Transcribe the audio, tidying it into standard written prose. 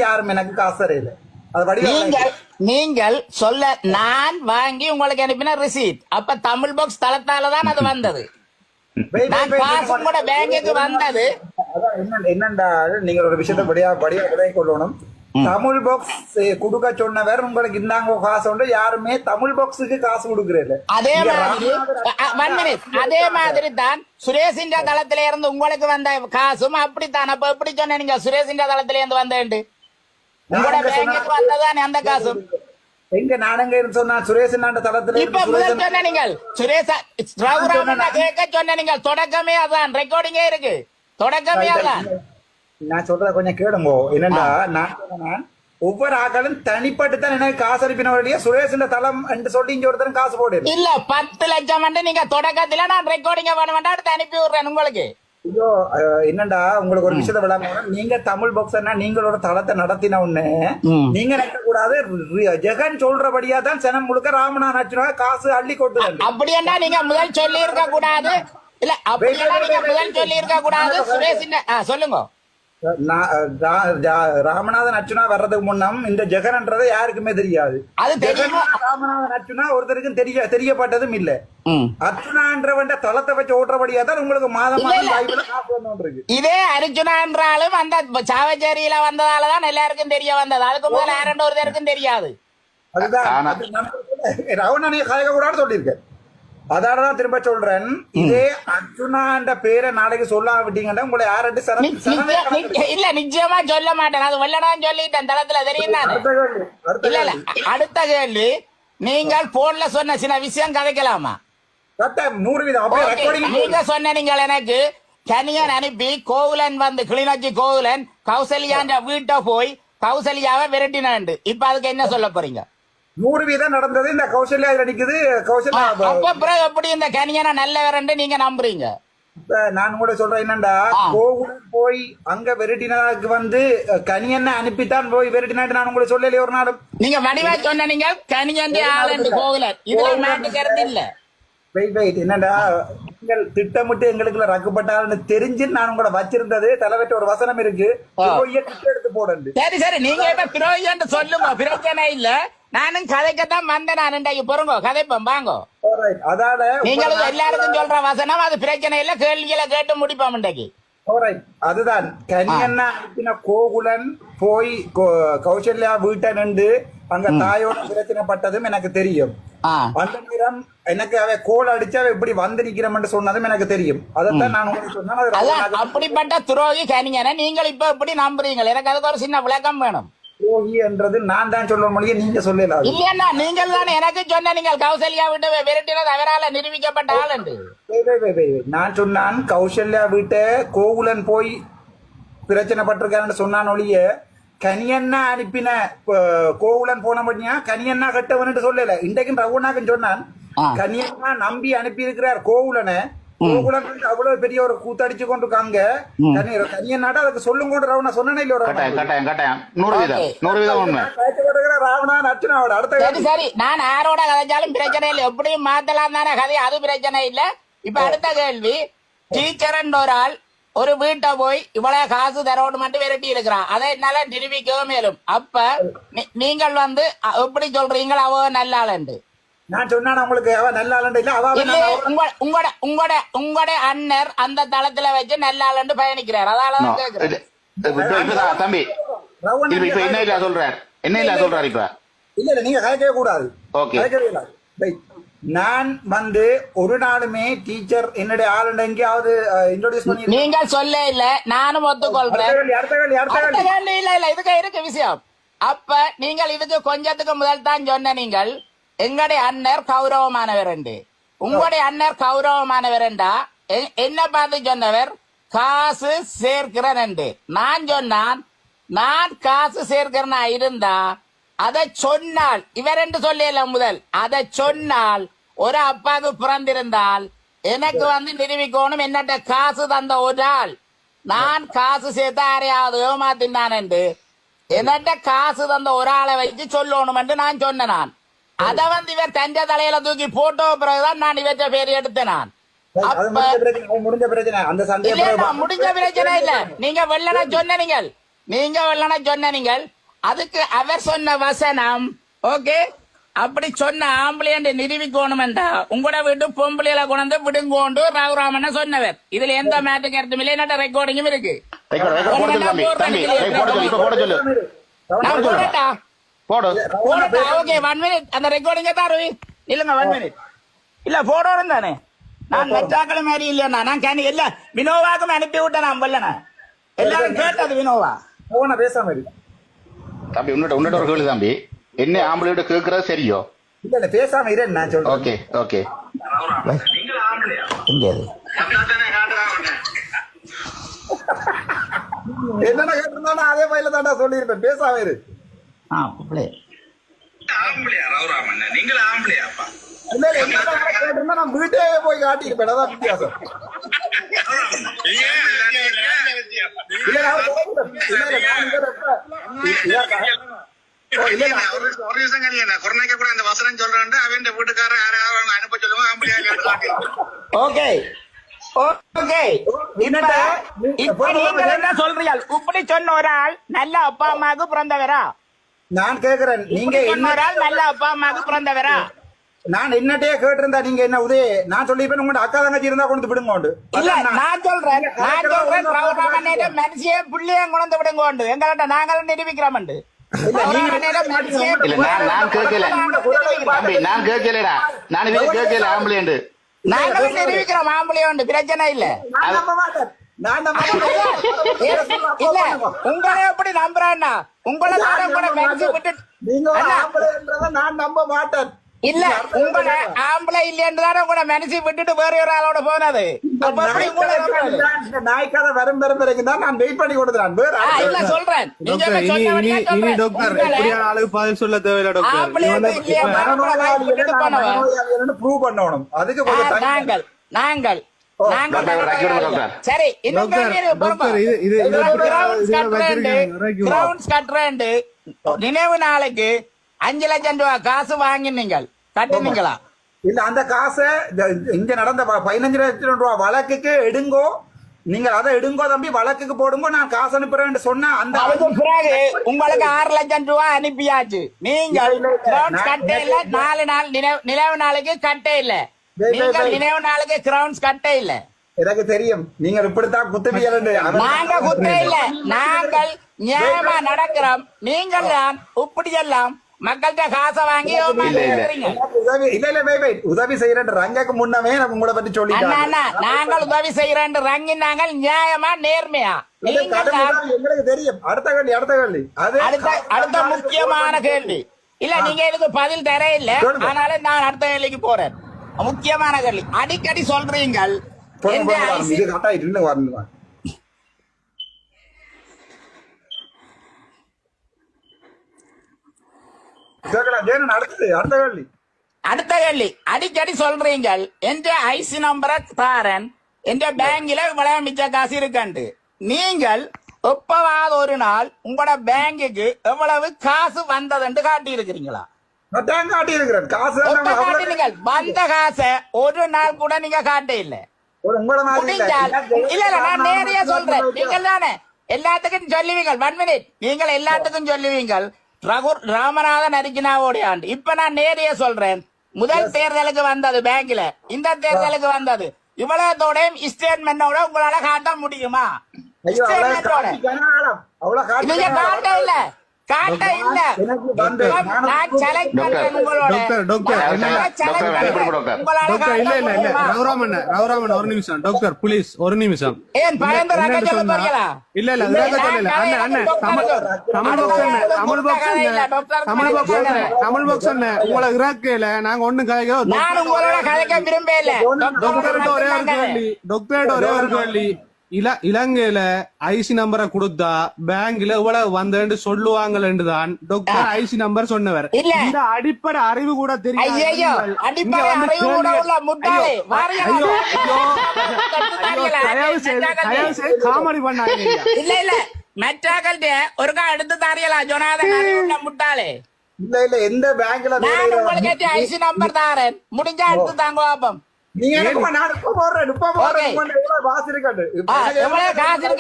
யாரும் எனக்கு காசு தரையில அது நீங்கள் சொல்ல நான் வாங்கி உங்களுக்கு அனுப்பின ரிசீட். அப்ப தமிழ் பாக்ஸ் தளத்தாலதான் அது வந்தது. காசும் கூட பேங்குக்கு வந்தது. என்னண்டா நீங்க ஒரு விஷயத்த படியா கொள்ளணும். தமிழ் பாக்ஸ் குடுக்க சொன்னவர் உங்களுக்கு இந்தாங்க காசு உண்டு. யாருமே தமிழ் பாக்ஸுக்கு காசு கொடுக்கறது. அதே மாதிரி தான் சுரேஷின் தளத்தில இருந்து உங்களுக்கு வந்த காசும் அப்படித்தான். அப்ப எப்படி சொன்ன நீங்க சுரேஷின் தளத்தில இருந்து வந்தேன் உங்களோட பேங்குக்கு வந்ததான் அந்த காசும் எங்க நானங்க சொன்னா சுரேஷ் தளத்துல இப்ப முதல் சொன்ன நீங்கள் சுரேஷ் கேட்க சொன்ன நீங்கள் தொடக்கமே அதான் ரெக்கார்டிங்கே இருக்கு. தொடக்கமே அதான். நான் சொல்றத கொஞ்சம் கேளுங்கோ. என்னண்டா நான் ஒவ்வொரு ஆக்களும் தனிப்பட்டு தான் எனக்கு காசு அனுப்பினவரையே சுரேஷ் தளம் என்று சொல்லி இங்க ஒருத்தரும் காசு போடு இல்ல 10 லட்சம் நீங்க தொடக்கத்துல நான் ரெக்கார்டிங்க பண்ண வேண்டாம் அடுத்து அனுப்பி விடுறேன் உங்களுக்கு. ஐயோ என்னண்டா உங்களுக்கு ஒரு விஷயத்த விடாம நீங்க தமிழ் பாக்ஸ்னா நீங்களோட தளத்தை நடத்தின உடனே நீங்க நினைக்க கூடாது ஜெகன் சொல்றபடியா தான் சனம் முழுக்க ராமநாதன் அர்ஜுனா காசு அள்ளி கொண்டு அப்படி என்ன நீங்க முதல் சொல்லி இருக்க கூடாது. இல்ல அப்படி நீங்க முதல் சொல்லி இருக்க கூடாது. சுரேஷ் சொல்லுங்க. ராமநாதன் அர்ச்சுனா வர்றதுக்கு முன்னம் இந்த ஜெகன்ன்றதை யாருக்குமே தெரியாது. ராமநாதன் அர்ச்சுனா ஒருத்தருக்கும் தெரியப்பட்டதும் இல்ல. அர்ச்சுனான்றவன் தளத்தை வச்சு ஓட்டுறபடியா தான் உங்களுக்கு மாதம் இருக்கு. இதே அர்ச்சுனா என்றாலும் அந்த சாவச்சேரியில வந்ததாலதான் எல்லாருக்கும் தெரிய வந்தது. அதுக்கு முதல்ல யாருன்னு ஒருத்தருக்கும் தெரியாது. அதுதான் ரவுணனைய கலைக்க கூடாது சொல்லியிருக்கேன். அதாலதான் திரும்ப சொல்றேன். இதே அர்ஜுனான்ற பேரை நாளைக்கு சொல்லாம விட்டீங்கன்னா உங்களை யாரு இல்ல நிச்சயமா சொல்ல மாட்டேன். அது வெள்ளடான்னு சொல்லிட்டேன் தளத்துல தெரியும். இல்ல இல்ல அடுத்த கேள்வி நீங்கள் போன்ல சொன்ன சில விஷயம் கதைக்கலாமா? 100% நீங்க சொன்ன நீங்கள் எனக்கு கனியன் அனுப்பி கோகுலன் வந்து கிளிநொச்சி கோகுலன் கௌசல்யான்ற வீட்டை போய் கௌசல்யாவை விரட்டினாண்டு. இப்ப அதுக்கு என்ன சொல்ல போறீங்க? 100% நடந்தது. இந்த கௌசல்யா நிக்குது. கௌசல்யா எப்படி இந்த கனியனா நல்லவரண்டு நீங்க நம்புறீங்க? நான் கூட சொல்றேன். என்னண்டா கோகுலன் போய் அங்க வெரட்டினதுக்கு வந்து கனியனை அனுப்பித்தான் போய் வெரட்டினாட்டு நான் உங்களுக்கு சொல்லலையே ஒரு நாளும். நீங்க வடிவா சொன்ன நீங்க கனியன் ஆளு கோகுலன் இதுல நாட்டு கருத்து இல்ல. வெயிட் என்னடா நீங்கள் திட்டமிட்டு எங்களுக்கு ரக்கப்பட்டாருன்னு தெரிஞ்சு நான் உங்களை வச்சிருந்தது தலைவற்ற ஒரு வசனம் இருக்கு. எடுத்து போடு. சரி சரி நீங்க இப்ப பிரோஜன் சொல்லுங்க. பிரச்சனை இல்ல. நானும் கதைக்கத்தான் வந்தேன். நான் இன்றைக்கு பொறுங்க கதைப்போம் வாங்க. அதால நீங்களும் எல்லாருக்கும் சொல்ற வசனம் அது பிரச்சனை இல்ல. கேள்விகளை கேட்டு முடிப்போம் இன்றைக்கு. அதுதான் கனியன்னா அனுப்பின கோகுலன் போய் கௌசல்யா வீட்டை நின்று அங்க தாயோட பிரச்சனைப்பட்டதும் எனக்கு தெரியும். அந்த நேரம் எனக்கு அவ கோல் அடிச்சு அவ இப்படி வந்து நிக்கிறோம்னு சொன்னதும் எனக்கு தெரியும். அதான் நான் உங்களுக்கு சொன்னேன். அப்படிப்பட்ட துரோகி கனியனை நீங்கள் இப்ப எப்படி நம்புறீங்க? எனக்கு அதுக்கு ஒரு சின்ன விளக்கம் வேணும். துரோகி என்றது நான் தான் சொல்ல முடியும். நீங்க சொல்லலாம். இல்லன்னா நீங்கள் தான் எனக்கு சொன்ன நீங்கள் கௌசல்யா வீட்டை விரட்டினது அவரால் நிரூபிக்கப்பட்ட ஆள் என்று. நான் சொன்னான் கௌசல்யா வீட்டை கோகுலன் போய் பிரச்சனை பட்டிருக்காருன்னு சொன்னான் ஒழிய கனியன்னா அனுப்பின கோகுலன் போன பண்ணியா கனியன்னா கட்டவன் சொல்லல. இன்றைக்கும் ரகுநாதன் சொன்னான் கனியன்னா நம்பி அனுப்பி இருக்கிறார் கோகுலனை. கோகுலன் அவ்வளவு பெரிய ஒரு கூத்தடிச்சு கொண்டிருக்காங்க. கனியன்னாட்டா அதுக்கு சொல்லும் கொண்டு ரவுனா சொன்னே இல்ல. ராவணன் அர்ச்சனாவோட அடுத்த சரி நான் யாரோட கதைச்சாலும் பிரச்சனை இல்லை. எப்படியும் மாத்தலாம் தானே கதை. அது பிரச்சனை இல்ல. இப்ப அடுத்த கேள்வி. டீச்சர் ஒரு ஆள் ஒரு வீட்டை போய் இவ்வளவு காசு தரோடு மட்டும் விரட்டி இருக்கிறான். அதை என்னால நிரூபிக்கவும் மேலும். அப்ப நீங்கள் வந்து எப்படி சொல்றீங்களா அவ நல்ல ஆளுண்டு? நான் சொன்னா உங்களுக்கு நல்ல ஆளுண்டு இல்ல. உங்களோட அண்ணர் அந்த தளத்துல வச்சு நல்ல ஆளுண்டு பயணிக்கிறார். அதாலதான் கேக்குறேன். தம்பி என்ன இல்ல சொல்றாரு. என்ன இல்ல சொல்றாரு. இப்ப இல்ல நீங்க கலைக்கவே கூடாது. நான் வந்து ஒரு நாளுமே டீச்சர் என்னுடைய ஆளுண்ட எங்கேயாவது இன்ட்ரோடியூஸ் பண்ணி நீங்க சொல்ல இல்ல. நானும் ஒத்துக்கொள்றேன். இல்ல இல்ல இதுக்கு இருக்கு விஷயம். அப்ப நீங்கள் இதுக்கு கொஞ்சத்துக்கு முதல் தான் சொன்ன நீங்கள் எங்களுடைய அண்ணர் கௌரவமானவர் என்று. உங்களுடைய அண்ணர் கௌரவமானவர் என்றா என்ன பார்த்து சொன்னவர் காசு சேர்க்கிறேன் என்று. நான் சொன்னான் நான் காசு சேர்க்கிறேன்னா இருந்தா அதை சொன்னால் இவர் என்று சொல்லல முதல் அதை சொன்னால் ஒரு அப்பாவுக்கு பிறந்திருந்தால் எனக்கு வந்து நிரூபிக்கணும் என்னட்ட காசு தந்த ஒரு ஆள் நான் காசு சேர்த்து யாரையாவது ஏமாத்தினான் என்று என்னட்ட காசு தந்த ஒரு ஆளை வச்சு சொல்லணும் என்று நான் சொன்னேன். நான் அதை வந்து இவர் தஞ்ச தலையில தூக்கி போட்டோ பிறகுதான் நான் இவற்ற பேர் எடுத்தேன். நான் முடிஞ்ச பிரச்சனை இல்ல. நீங்க வெள்ளன சொன்ன நீங்கள் நீங்க இல்லைன்னா சொன்ன நீங்கள் அதுக்கு அவர் சொன்ன வசனம் ஓகே அப்படி சொன்ன ஆம்பளையண்டு நிரூபிக்கணும்டா உங்களோட வீட்டு பொம்பளையில கொண்டு விடுங்கோண்டு ராகுராமன் சொன்னவர் இதுல எந்த மேட்டு கருத்தும் இல்லை என்னோட ரெக்கார்டிங்கும் இருக்கு நான் போடட்டா போடட்டா ஓகே 1 மினிட் அந்த ரெக்கார்டிங்க தாரு இல்லங்க 1 மினிட் இல்ல போடணும் தானே நான் மெட்டாக்கள் மாதிரி இல்லையா நான் கேன் இல்ல வினோவாக்கும் அனுப்பி விட்டேன் நான் வரலண்ணா எல்லாரும் கேட்டது வினோவா போன பேசாம இருக்கு தம்பி உன்னோட ஒரு கேள்வி தம்பி என்ன ஆம்பளையோட கேட்கறது சரியோ இல்ல இல்ல பேசாம இரு நான் சொல்றேன் ஓகே ஓகே என்னென்ன கேட்டிருந்தா அதே பயில தாண்டா சொல்லியிருப்பேன் பேசாம இரு நீங்கள் ஆம்பளையாப்பா இல்ல இல்ல என்ன கேட்டிருந்தா நான் வீட்டே போய் காட்டியிருப்பேன் அதான் வித்தியாசம் இல்ல நான் சொல்றேன். இல்ல, இல்ல, நான் இங்க ஒரு நிமிஷம் கழியா கொரோனாக்க கூட இந்த வசனம் சொல்றேன் அவன் வீட்டுக்காரன் யாராவது அனுப்ப சொல்லுவான் ஆம்பளையா ஓகே ஓகே இப்ப நீங்க என்ன சொல்றீங்க இப்படி சொன்ன ஒரு ஆள் நல்ல அப்பா அம்மாவுக்கு பிறந்தவரா நான் கேக்குறேன் நீங்க சொன்ன என்ன ஒரு ஆள் நல்ல அப்பா அம்மாவுக்கு பிறந்தவரா நான் என்னட்டே கேட்டிருந்தா நீங்க என்ன உதய நான் சொல்லிப்பேன் உங்களோட அக்கா தங்கச்சி இருந்தா கொண்டு விடுங்க இல்ல நான் சொல்றேன் மனுஷியே புள்ளியும் கொண்டு விடுங்க எங்கள்கிட்ட நாங்களும் நிரூபிக்கிறோம் இல்ல நான் கேட்கல தம்பி நான் கேட்கலடா நான் இது கேட்கல ஆம்பளைண்டு நாங்களும் நிரூபிக்கிறோம் ஆம்பளையோண்டு பிரச்சனை இல்ல நான் நம்ப மாட்டேன் நான் நம்ப மாட்டேன் இல்ல உங்களை எப்படி நம்புறான்னா உங்களை கூட மனுஷன் விட்டு நீங்க ஒரு ஆம்பளைன்றத நான் நம்ப மாட்டேன் இல்ல உங்களை ஆம்பளை இல்லைன்றதான உங்களை மனசு விட்டுட்டு வேற ஒரு ஆளோட போனது அப்ப எப்படி உங்களை நம்புறது? இந்த நாய்க்காத வரும் வரைக்கும் தான் நான் வெயிட் பண்ணி கொடுக்குறேன் வேற இல்ல சொல்றேன் நீங்க டாக்டர் இப்ப சொன்னபடியே இனி சொல்றேன். டாக்டர் உங்களை இப்படியான ஆளுக்கு பதில் சொல்ல தேவையில்ல டாக்டர் ஆம்பளை இல்லையா மரபுல விட்டுட்டு போனவன் ப்ரூவ் பண்ணணும் அதுக்கு கொஞ்சம் time. நாங்கள் நாங்கள் நாங்கள் டாக்டர். சரி இன்னும் டாக்டர், கேள்வி டாக்டர், இது கிரவுண்ட்ஸ் கட்டுறேன் நினைவு நாளைக்கு 5 லட்சம் ரூபாய் காசு வாங்கினீங்கள் கட்டுனீங்களா இல்ல அந்த காசை இங்க நடந்த 15 லட்சம் ரூபாய் வழக்குக்கு எடுங்கோ நீங்கள் அதை எடுங்கோ தம்பி வழக்குக்கு போடுங்கோ நான் காசு அனுப்புறேன்னு சொன்னா அந்த அதுக்கு பிறகு உங்களுக்கு 6 லட்சம் ரூபாய் அனுப்பியாச்சு நீங்கள் கிரவுண்ட்ஸ் கட்டே இல்ல 4 நாள் நினைவு நாளைக்கு கட்டே இல்ல நீங்கள் நினைவு நாளைக்கு கிரவுண்ட்ஸ் கட்டே இல்ல எனக்கு தெரியும் நீங்க இப்படித்தான் குத்துவியல் நாங்க குத்தே இல்ல நாங்கள் நியாயமா நடக்கிறோம் நீங்கள் தான் இப்படி எல்லாம் மக்கள்கிட்ட காசை வாங்கி ஏமாத்துறீங்க. உதவி இல்ல இல்ல வெயிட் உதவி செய்யறேன் ரங்கக்கு முன்னமே நான் உங்களை பத்தி அண்ணா, சொல்லிட்டேன் அண்ணா, நாங்கள் உதவி செய்யறேன் ரங்கி நாங்கள் நியாயமா நேர்மையா நீங்கள் தான் எங்களுக்கு தெரியும் அடுத்த கேள்வி அது அடுத்த முக்கியமான கேள்வி இல்ல நீங்க இதுக்கு பதில் தர இல்ல சொல்லுங்க. ஆனாலும் நான் அடுத்த கேள்விக்கு போறேன் முக்கியமான கேள்வி அடிக்கடி சொல்றீங்கள் எந்த IC இது கட்டாயிட்டு வரணும் அடுத்த கேள்வி அடிக்கடி சொல்றீங்கள் என்ற ஐசி நம்பரை தாரன் என்ற பேங்க்ல இவ்வளவு மிச்ச காசு இருக்கண்டு நீங்கள் எப்பவாவது ஒரு நாள் உங்களோட பேங்குக்கு எவ்வளவு காசு வந்ததுன்னு காட்டி இருக்கிறீங்களா காட்டுனீங்கள் வந்த காசை ஒரு நாள் கூட நீங்க காட்ட இல்ல முடிஞ்சால் இல்ல இல்ல நான் நேரையா சொல்றேன் நீங்கள் தானே எல்லாத்துக்கும் சொல்லுவீங்க 1 மினிட் நீங்கள் எல்லாத்துக்கும் சொல்லுவீங்கள் ராமநாதன் அரிக்கினாவோடைய ஆண்டு இப்ப நான் நேரையா சொல்றேன் முதல் தேர்தலுக்கு வந்தது பேங்க்ல இந்த தேர்தலுக்கு வந்தது இவ்வளவுத்தோட ஸ்டேட்மெண்டோட உங்களால காட்ட முடியுமா ஸ்டேட்மெண்டோட நீங்க காட்ட இல்ல காட்ட இல்ல நான் செலக்ட் பண்றேன் உங்களோட டாக்டர் இல்ல இல்ல இல்ல ரவுராமன் ஒரு நிமிஷம் டாக்டர் ப்ளீஸ் ஒரு நிமிஷம் ஏன் பயந்து ரக்க சொல்ல போறீங்களா இல்ல இல்ல ரக்க சொல்லல அண்ணா அண்ணா தமிழ் பாக்ஸ் உங்களை இறக்கல நாங்க ஒண்ணும் கதைக்க நான் உங்களோட கதைக்க விரும்பல டாக்டர்கிட்ட ஒரே ஒரு கேள்வி இலங்கையில ஐசி நம்பரை கொடுத்தா பேங்க்ல இவ்வளவு வந்தேன்னு சொல்லுவாங்கன்னு டாக்டர் ஐசி நம்பர் சொன்னவர் இந்த அடிப்படை அறிவு கூட ஐயோ அடிப்படை அறிவு கூட உள்ள முட்டாளே காமெடி பண்ணாங்க இல்ல இல்ல மெட்ராக்கள்ட்ட ஒருக்கா எடுத்து தாரியலாம் ஜொனாதன் அறிவு உள்ள முட்டாளே இல்ல இல்ல எந்த பேங்க்ல நான் உங்களுக்கு ஐசி நம்பர் தாரேன் முடிஞ்சா எடுத்து தாங்க பாப்போம் நீங்க நான் இப்ப போடுறேன் வாசி இருக்காது எவ்வளவு காசு இருக்கு